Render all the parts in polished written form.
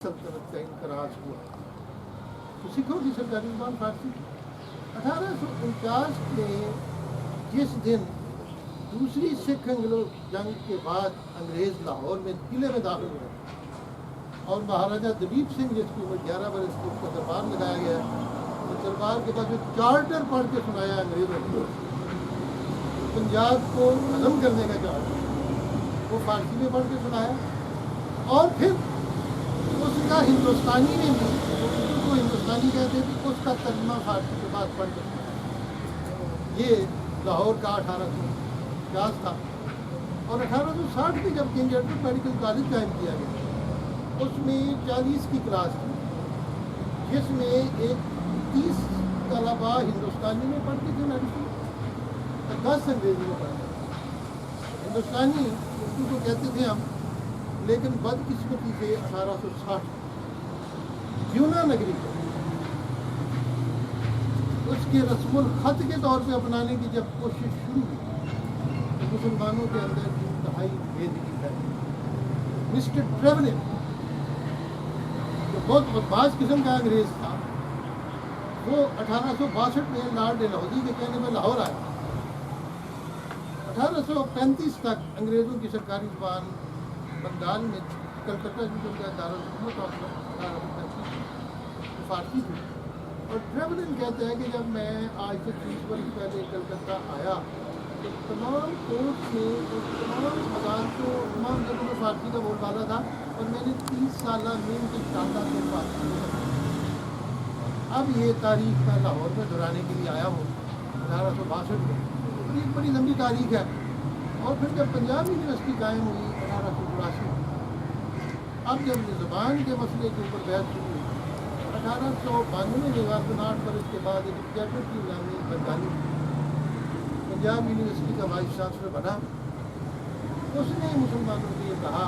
सल्तनत का इनकराज हुआ तो सिखों की सरकारी जुबान फारसी थी। 1849 में जिस दिन दूसरी सिख एंग्लो जंग के बाद अंग्रेज़ लाहौर में किले में दाखिल हुए और महाराजा दलीप सिंह जिसकी उम्र 11 बरस की उसका दरबार लगाया गया, तो दरबार के बाद जो चार्टर पढ़ के सुनाया अंग्रेज़ों को, पंजाब को हजम करने का चार्टर, वो फारसी में पढ़ के सुनाया। और फिर उसका हिंदुस्तानी में भी, उसको हिंदुस्तानी कहते थे, उसका तर्जुमा फारसी के बाद पढ़ के सुनाया। ये लाहौर का 1850 था। और 1860 में जब किंग एडवर्ड मेडिकल कॉलेज कायम किया गया, उसमें 40 की क्लास थी, जिसमें एक 30 तलबा हिंदुस्तानी में पढ़ते थे मेडिसिन और 10 अंग्रेजी में पढ़ते थे। हिंदुस्तानी उर्दू को कहते थे हम, लेकिन बदकिस्मती से 1860 यूना नगरी को उसके रस्मुल ख़त के तौर पे अपनाने की जब कोशिश शुरू हुई, तो मुसलमानों के अंदर इंतहाई बेदगी है। मिस्टर ट्रेवलिन जो बहुत बदमाश किस्म का अंग्रेज़ था, वो 1862 में लॉर्ड डलहौजी के कहने पर लाहौर आया। 1835 तक अंग्रेज़ों की सरकारी जुबान बंगाल में कलकत्ता जो दारुल फारसी थी। और ट्रेवलिन कहते हैं कि जब मैं आज से 30 वर्ष पहले कलकत्ता आया, तो तमाम कोर्ट में और तमाम अदालतों तमाम जगहों में फारसी का बोलबाला था और मैंने 30 साल में उनकी शानदार से फारसी में। अब ये तारीख मैं लाहौर में दोहराने के लिए आया हूँ 1862 में, तो एक बड़ी लंबी तारीख है। और फिर जब पंजाब यूनिवर्सिटी कायम हुई 1884 में, अब जब ज़बान के मसले के ऊपर बहस शुरू हुई, 1892 में वाकनाट पर इसके बाद एक कैबिनेट की नामी बंगाली पंजाब यूनिवर्सिटी का वाइस चांसलर बना। उसने मुसलमानों को ये कहा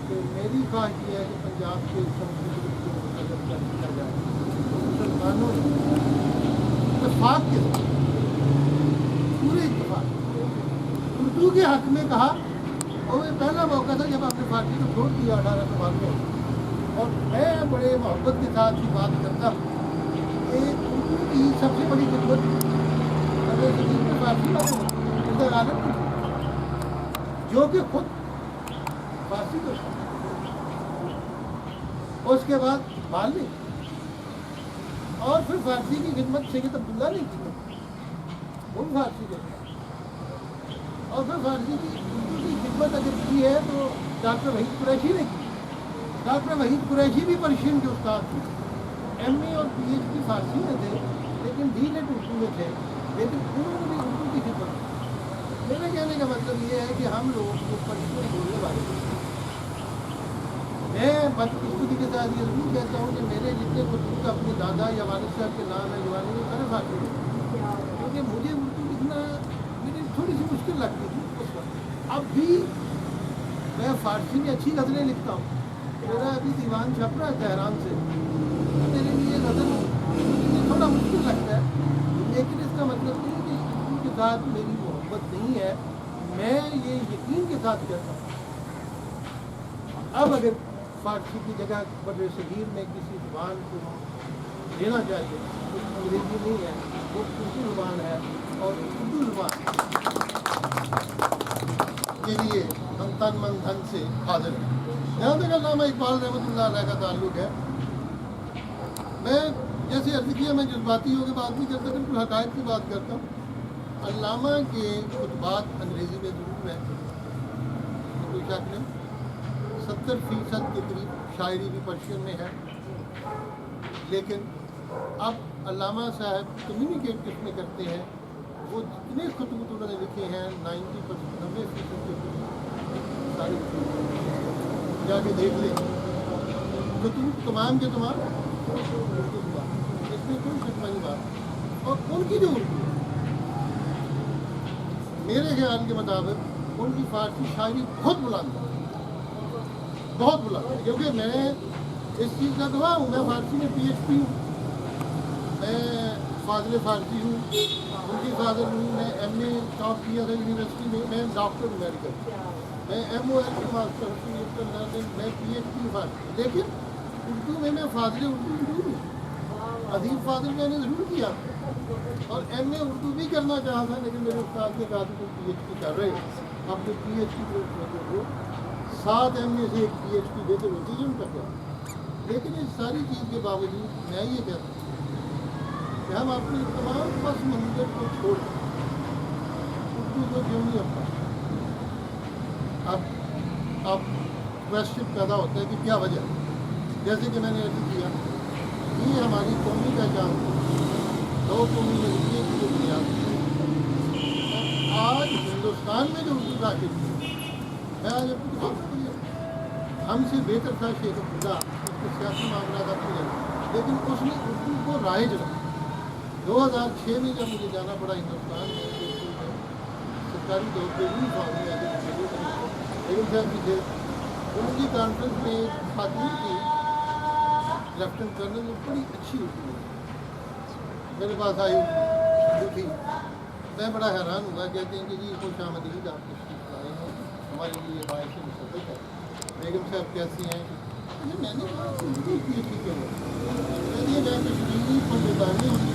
कि मेरी ख्वाहिश ये है कि पंजाब के संस्कृति को अगर किया जाए, तो मुसलमानों इत्तेफाक के साथ, पूरे इत्तेफाक उर्दू के हक में कहा। और ये पहला मौका था जब आपने फारसी को छोड़ दिया 1892 में। और मैं बड़े मोहब्बत के साथ ही बात करता हूँ कि उर्दू की सबसे बड़ी खिदमत फारसी आलम जो कि खुद फारसी को, उसके बाद माली और फिर फारसी की खिदमत सैयद अब्दुल्ला ने की, वो फारसी के, और फिर फारसी की उर्दू की खिदमत अगर की है तो डॉक्टर वहीद कुरैशी ने की। डॉक्टर वहीद कुरैशी भी पर्शियन के उस्ताद थे, MA और PhD फारसी में थे, लेकिन D.Litt उर्दू में थे, लेकिन उन्होंने भी उर्दू की खिदमत की। मेरे कहने का मतलब ये है कि हम लोग जो पर्शियन बोलने वाले हैं, मैं बदकिस्मती के साथ ये जरूर कहता हूँ कि मेरे जितने कुछ अपने दादा या वालिद साहब के नाम है जवानी में सारे फारसी में, क्योंकि मुझे उर्दू लिखना मेरी थोड़ी सी मुश्किल लगती थी उस वक्त। अब भी मैं फारसी में अच्छी गज़लें लिखता हूँ। मेरा अभी दीवान छप रहा है तेहरान से, मेरे लिए गज़ल थोड़ा मुश्किल लगता है, लेकिन इसका मतलब नहीं है कि उर्दू के साथ मेरी मोहब्बत नहीं है। मैं ये यकीन के साथ कहता हूँ, अब अगर फारसी की जगह बड़े सगीर में किसी ज़ुबान को देना चाहिए तो अंग्रेज़ी नहीं है, वो उर्दू ज़ुबान है। और उर्दू ज़ुबान के लिए हम तन मन धन से हाजिर हैं। जहाँ तक अल्लामा इकबाल रहमतुल्लाह अलैह का ताल्लुक़ है, मैं जैसे अर्ज़ किया, मैं जज्बाती होकर बात नहीं करता, बिल्कुल हक़ाइक़ की बात करता हूँ। अल्लामा के खुतबात अंग्रेज़ी में ज़रूर है, कोई शक नहीं। 70% के करीब शायरी भी पर्शियन में है, लेकिन अब अल्लामा साहब कम्युनिकेट किसमें करते हैं, वो जितने खुतबत उन्होंने लिखे हैं 90% 90% के सारे जाके देख लें, खुतबत तमाम के तमाम उर्दू बात, इसमें कोई शक नहीं बात। और उनकी जो उर्दू, मेरे ख्याल के मुताबिक उनकी फारसी शायरी बहुत बुलंद है, बहुत बुलंद है। क्योंकि मैं इस चीज़ का गवाह हूँ, मैं फारसी में PhD हूँ, मैं फाजिल फारसी हूँ, उनकी फादर हूँ, मैं MA टॉप किया था यूनिवर्सिटी में, मैं डॉक्टर हूँ मेडिकल, मैं MOL की मास्टर हूँ, मैं PhD फारसी। लेकिन میں فاضل اردو ضرور ہوں، ادیب فاضل میں نے ضرور کیا اور ایم اے اردو بھی کرنا چاہا تھا، لیکن میرے استاد نے کہا تھا کہ پی ایچ ڈی کر رہے اب جو پی ایچ ڈی ہو 7 ایم اے سے ایک پی ایچ ڈی دے تو نتیجم کا کیا. لیکن اس ساری چیز کے باوجود میں یہ کہتا ہوں کہ ہم اپنی تمام پس منظر کو چھوڑ دیں، اردو کو کیوں نہیں اپنا. اب کوشچن پیدا ہوتا ہے کہ کیا وجہ ہے. جیسے کہ میں نے عرض کیا یہ ہماری قومی پہچان 2 قومی نظریے کی جو بنیاد ہے. آج ہندوستان میں جو اردو داخل ہے، میں آج اپنی بات کری ہم سے بہتر تھا شیخ عبداللہ، اس کے سیاسی معاملات اپنے لگے، لیکن اس نے اردو کو رائج رکھا. 2006 میں جب مجھے جانا پڑا ہندوستان میں سرکاری طور پہ یونیفارم میں لیکن صاحب کی تھے ان کی کانفرنس میں خاتون کی لیفٹنٹ کرنل میں بڑی اچھی اردو میرے پاس آئی اردو تھی. میں بڑا حیران ہوا، کہتے ہیں کہ جی خوش آمدید آپ تشریف لائے ہیں، ہمارے لیے باعث مسرت ہے. بیگم صاحب کیسی ہیں؟ میں نے کہا اردو کی ٹھیک ہے میں کشمیری پنڈتانی ہوئی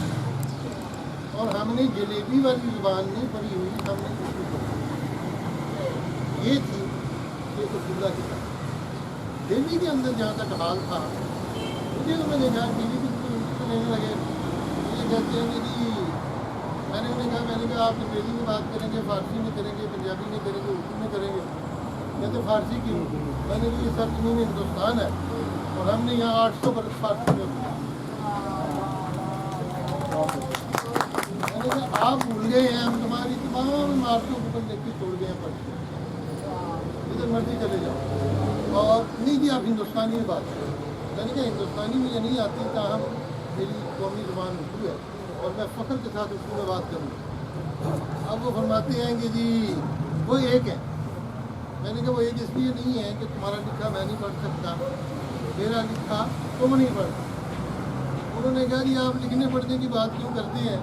اور ہم نے جلیبی والی زبان نہیں پڑھی ہوئی، ہم نے اردو پڑھی. یہ تھی شیخ عبداللہ کی طرف. دہلی کے اندر جہاں تک حال تھا مجھے تو میں نے کہا ٹی وی کو لینے لگے. یہ کہتے ہیں کہ جی میں نے انہیں کہا آپ انگریزی میں بات کریں گے، فارسی میں کریں گے، پنجابی میں کریں گے، اردو میں کریں گے. کہتے فارسی کی اردو. میں نے کہا یہ سب زمین ہندوستان ہے اور ہم نے یہاں 800 برس فارسی میں میں نے کہا آپ بھول گئے ہیں، ہم تمہاری تمام عمارتوں کو لے کے چھوڑ گئے ہیں پڑھ کے، جدھر مرضی چلے جاؤ. اور نہیں جی آپ ہندوستانی میں بات کریں. میں نے کہا ہندوستانی مجھے نہیں آتی، تاہم میری قومی زبان اردو ہے اور میں فخر کے ساتھ اردو میں بات کروں گا. اب وہ فرماتے ہیں کہ جی وہ ایک ہے. میں نے کہا وہ ایک اس لیے نہیں ہے کہ تمہارا لکھا میں نہیں پڑھ سکتا، میرا لکھا تم نہیں پڑھ سکتے. انہوں نے کہا جی آپ لکھنے پڑھنے کی بات کیوں کرتے ہیں؟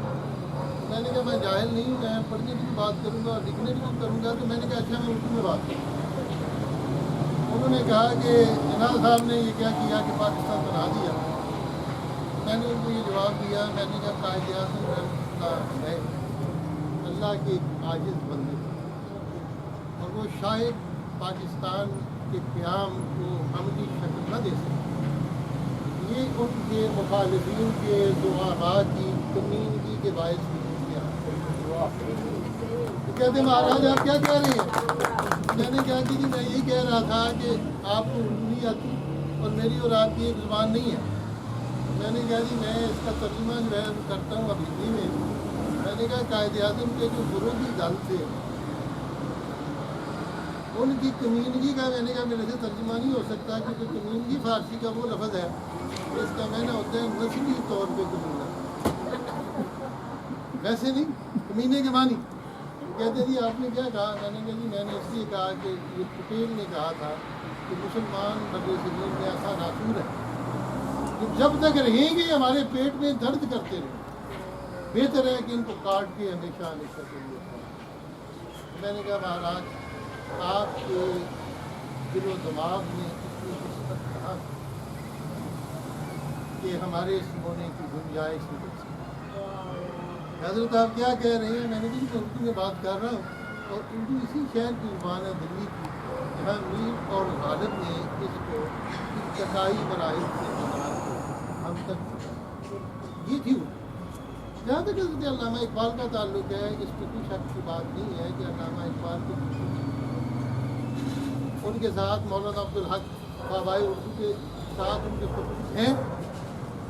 میں نے کہا میں جاہل نہیں ہوں، میں پڑھنے کی بات کروں گا اور لکھنے کی کروں گا. تو میں نے کہا اچھا میں اردو میں بات کروں. انہوں نے کہا کہ جناب صاحب نے یہ کیا کیا کہ پاکستان بنا دیا. میں نے ان کو یہ جواب دیا، میں نے کہا قائد اعظم رحمۃ اللہ ہے اللہ کے عاجز بندے اور وہ شاید پاکستان کے قیام کو عملی شکل نہ دے سکے. یہ ان کے مخالفین کے دعا کی کمینگی کے باعث بھی کیا. کہتے مہاراج آپ کیا کہہ رہے ہیں؟ میں نے کہا کہ جی میں یہی کہہ رہا تھا کہ آپ کو اردو نہیں آتی اور میری اور آپ کی ایک زبان نہیں ہے. میں نے کہا جی میں اس کا ترجمہ جو ہے کرتا ہوں اب ہندی میں. میں نے کہا قائد اعظم کے جو گروہ کی دل تھے ان کی کمینگی کا میں نے کہا میرے سے ترجمہ نہیں ہو سکتا کیونکہ کمینگی فارسی کا وہ لفظ ہے اس کا میں نے ہوتا ہے نسلی طور پہ کمینہ، ویسے نہیں کمینے کے معنی. کہتے جی آپ نے کیا کہا؟ میں نے کہا جی میں نے اس لیے کہا کہ یہ پٹیل نے کہا تھا کہ مسلمان بڑے صغیر میں ایسا ناصور ہے کہ جب تک رہیں گے ہمارے پیٹ میں درد کرتے رہیں، بہتر ہے کہ ان کو کاٹ کے ہمیشہ ہمیشہ کے لیے. میں نے کہا مہاراج آپ کے دل و دماغ میں اتنی قسمت کہاں کہ ہمارے اس ہونے کی گنجائش نہیں. حضرت آپ کیا کہہ رہے ہیں؟ میں نے کہا اردو میں بات کر رہا ہوں اور اردو اسی شہر کی زبان ہے دلی کی جہاں میر اور غالب نے اس کو ابتدائی مراحل سے ہم تک یہ تھی. جہاں تک حضرت علامہ اقبال کا تعلق ہے اس میں کوئی شک کی بات نہیں ہے کہ علامہ اقبال کے ان کے ساتھ مولانا عبدالحق بابائے اردو کے ساتھ ان کے خطوط ہیں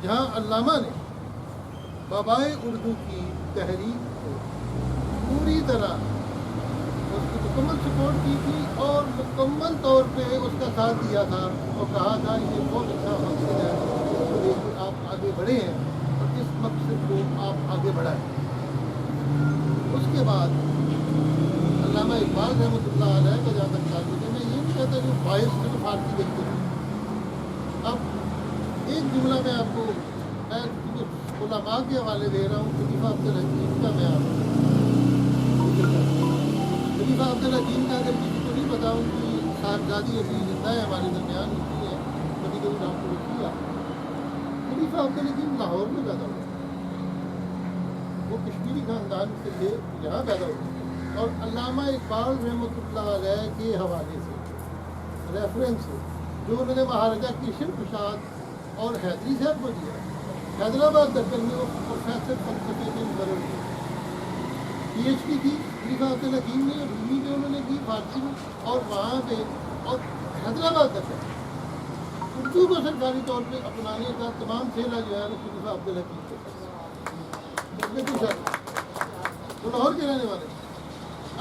جہاں علامہ نے بابائے اردو کی تحریک کو پوری طرح اس کی مکمل سپورٹ کی تھی اور مکمل طور پہ اس کا ساتھ دیا تھا اور کہا تھا یہ بہت اچھا مقصد ہے آپ آگے بڑھے ہیں اور اس مقصد کو آپ آگے بڑھائیں. اس کے بعد علامہ اقبال رحمۃ اللہ علیہ کا جہاں تک تعلق ہے میں یہ نہیں کہتا کہ باعث میں فارسی دیکھتے ہیں. اب ایک جملہ میں آپ کو علماء کے حوالے دے رہا ہوں. خلیفہ عبدالحکیم کا میں آپ خلیفہ عبدالحکیم کا اگر کسی کو نہیں بتاؤں کہ صاحبزادی ابھی زندہ ہے ہمارے درمیان ہوتی ہے کبھی کبھی ڈاکٹر کیا खलीफा अब्दुल हकीम लाहौर में पैदा हुए, वो कश्मीरी खानदान से थे, यहाँ पैदा हुए। और अल्लामा इकबाल रहमतुल्लाह अलैह के हवाले से रेफरेंस है जो उन्होंने महाराजा किशन प्रसाद और हैदरी साहब को दिया, हैदराबाद दक्कन में वो प्रोफेसर फलसफे के मुकर्रर थे, PhD की खलीफा अब्दुल हकीम ने रूमी में उन्होंने की, फारसी में, और वहाँ पे और हैदराबाद दक्कन उर्दू को सरकारी तौर पे अपनाने का तमाम सेला जो है वो खलीफा अब्दुल हकीम के पास, इसमें कुछ है वो लाहौर के रहने वाले।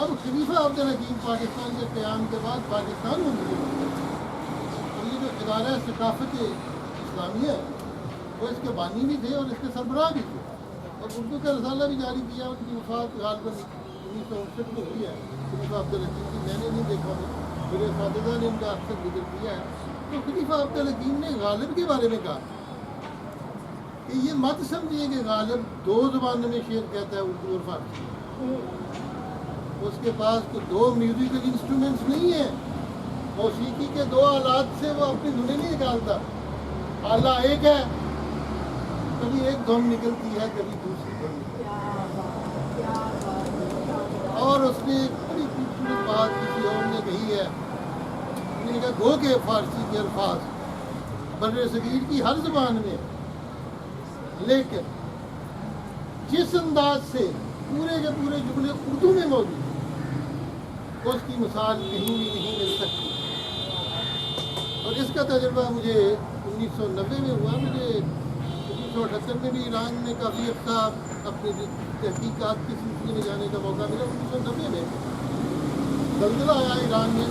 अब खलीफा अब्दुल हकीम पाकिस्तान के क़याम के बाद पाकिस्तान में मुझे और ये जो इदारा सकाफ़त इस्लामिया है वो इसके बानी भी थे और इसके सरबराह भी थे, और उर्दू का रसाला भी जारी किया। उनकी वफ़ात गालिबन 1959 में हुई है खलीफा अब्दुल हकीम की, मैंने नहीं देखा, मेरे साथिदा ने उनका अक्सर जिक्र किया है। तो खलीफा अब्दुल हकीम ने गालिब के बारे में कहा कि ये मत समझिए कि गालिब दो ज़बानों में शेर कहता है, उर्दू और फारसी। उसके पास तो दो म्यूजिकल इंस्ट्रूमेंट्स नहीं है, मौसीकी के दो आलात से वो अपनी धुनें नहीं निकालता। आला एक है, कभी एक धुन निकलती है, कभी दूसरी धुन निकलती है। और उसने एक बड़ी खूबसूरत बात किसी और ने कही है, उसने कहा गो के फारसी के अल्फाज बर्रे सगीर की हर ज़बान में, लेकिन जिस अंदाज से पूरे के पूरे जुमले उर्दू में मौजूद हैं उसकी मिसाल कहीं भी नहीं मिल सकती। और इसका तजुर्बा मुझे 1990 में हुआ। मुझे 1978 में भी ईरान में काफ़ी अच्छा अपनी तहकीकात के सिलसिले में जाने का मौका मिला। 1990 में ज़ल्ज़ला आया ईरान में,